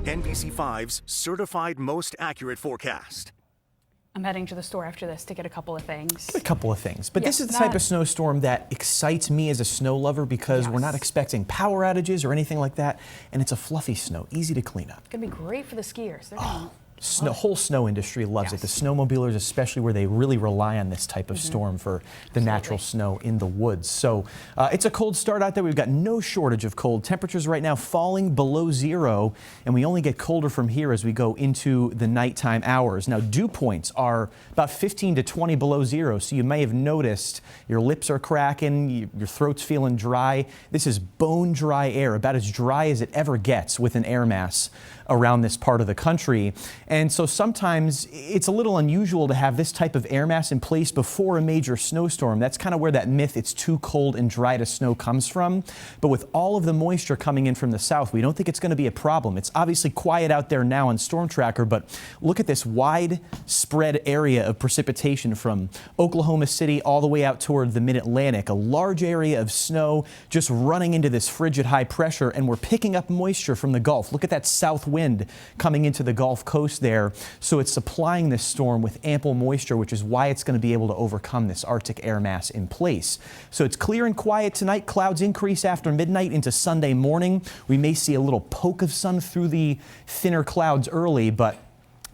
NBC5's certified most accurate forecast. I'm heading to the store after this to get a couple of things. A couple of things. But Yeah, this is the type of snowstorm that excites me as a snow lover because we're not expecting power outages or anything like that. And it's a fluffy snow, easy to clean up. It's going to be great for the skiers. They're gonna Whole snow industry loves it. The snowmobilers, especially, where they really rely on this type of storm for the natural snow in the woods. So it's a cold start out there. We've got no shortage of cold. Temperatures right now falling below zero, and we only get colder from here as we go into the nighttime hours. Now, dew points are about 15 to 20 below zero, so you may have noticed your lips are cracking, your throat's feeling dry. This is bone dry air, about as dry as it ever gets with an air mass around this part of the country. And so sometimes it's a little unusual to have this type of air mass in place before a major snowstorm. That's kind of where that myth, it's too cold and dry to snow, comes from. But with all of the moisture coming in from the south, we don't think it's going to be a problem. It's obviously quiet out there now on Storm Tracker, but look at this widespread area of precipitation from Oklahoma City all the way out toward the mid-Atlantic. A large area of snow just running into this frigid high pressure, and we're picking up moisture from the Gulf. Look at that south wind coming into the Gulf Coast there. So it's supplying this storm with ample moisture, which is why it's going to be able to overcome this Arctic air mass in place. So it's clear and quiet tonight. Clouds increase after midnight into Sunday morning. We may see a little poke of sun through the thinner clouds early, but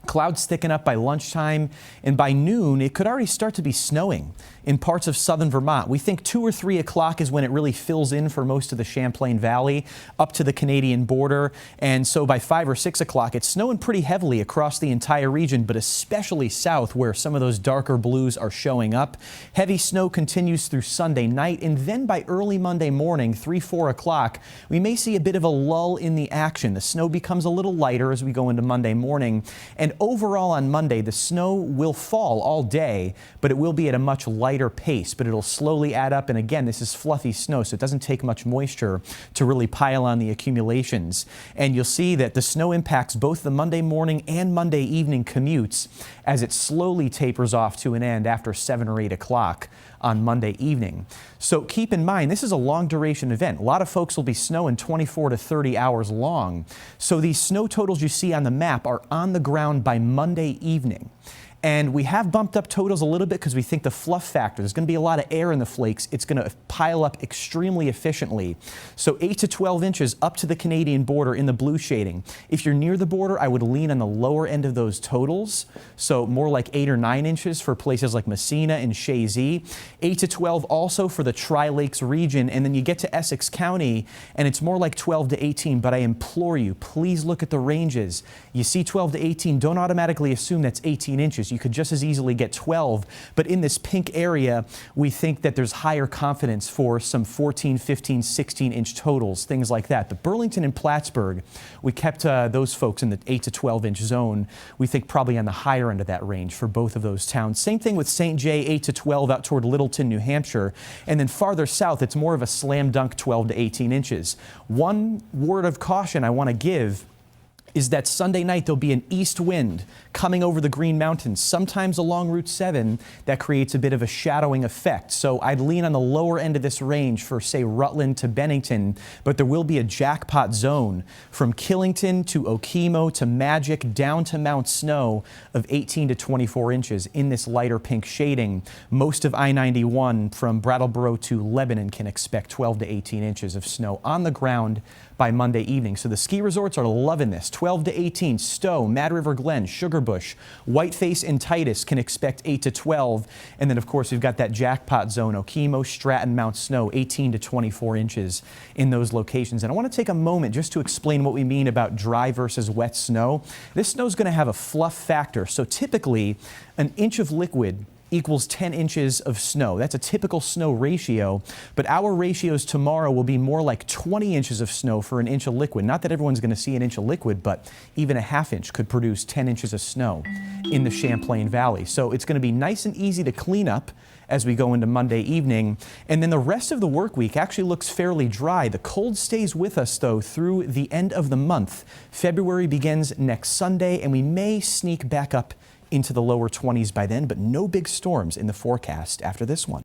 clouds thicken up by lunchtime, and by noon it could already start to be snowing in parts of southern Vermont. We think 2 or 3 o'clock is when it really fills in for most of the Champlain Valley up to the Canadian border. And so by 5 or 6 o'clock, it's snowing pretty heavily across the entire region, but especially south where some of those darker blues are showing up. Heavy snow continues through Sunday night, and then by early Monday morning, 3, 4 o'clock, we may see a bit of a lull in the action. The snow becomes a little lighter as we go into Monday morning. And overall on Monday, the snow will fall all day, but it will be at a much lighter pace, but it'll slowly add up. And again, this is fluffy snow, so it doesn't take much moisture to really pile on the accumulations. And you'll see that the snow impacts both the Monday morning and Monday evening commutes as it slowly tapers off to an end after 7 or 8 o'clock on Monday evening. So keep in mind, this is a long duration event. A lot of folks will be snowing 24 to 30 hours long. So these snow totals you see on the map are on the ground by Monday evening. And we have bumped up totals a little bit because we think the fluff factor, there's going to be a lot of air in the flakes. It's going to pile up extremely efficiently. So 8 to 12 inches up to the Canadian border in the blue shading. If you're near the border, I would lean on the lower end of those totals. So more like 8 or 9 inches for places like Massena and Shazy. 8 to 12 also for the Tri-Lakes region. And then you get to Essex County and it's more like 12 to 18. But I implore you, please look at the ranges. You see 12 to 18, don't automatically assume that's 18 inches. You could just as easily get 12, but in this pink area, we think that there's higher confidence for some 14, 15, 16-inch totals, things like that. But Burlington and Plattsburgh, we kept those folks in the 8 to 12-inch zone. We think probably on the higher end of that range for both of those towns. Same thing with St. Jay, 8 to 12 out toward Littleton, New Hampshire. And then farther south, it's more of a slam dunk 12 to 18 inches. One word of caution I want to give is that Sunday night there'll be an east wind coming over the Green Mountains, sometimes along Route 7, that creates a bit of a shadowing effect. So I'd lean on the lower end of this range for, say, Rutland to Bennington, but there will be a jackpot zone from Killington to Okemo to Magic down to Mount Snow of 18 to 24 inches in this lighter pink shading. Most of I-91 from Brattleboro to Lebanon can expect 12 to 18 inches of snow on the ground by Monday evening. So the ski resorts are loving this. 12 to 18, Stowe, Mad River Glen, Sugarbush, Whiteface and Titus can expect 8 to 12. And then of course we've got that jackpot zone, Okemo, Stratton, Mount Snow, 18 to 24 inches in those locations. And I want to take a moment just to explain what we mean about dry versus wet snow. This snow is going to have a fluff factor. So typically an inch of liquid equals 10 inches of snow. That's a typical snow ratio, but our ratios tomorrow will be more like 20 inches of snow for an inch of liquid. Not that everyone's going to see an inch of liquid, but even a half inch could produce 10 inches of snow in the Champlain Valley. So it's going to be nice and easy to clean up as we go into Monday evening. And then the rest of the work week actually looks fairly dry. The cold stays with us, though, through the end of the month. February begins next Sunday, and we may sneak back up into the lower 20s by then, but no big storms in the forecast after this one.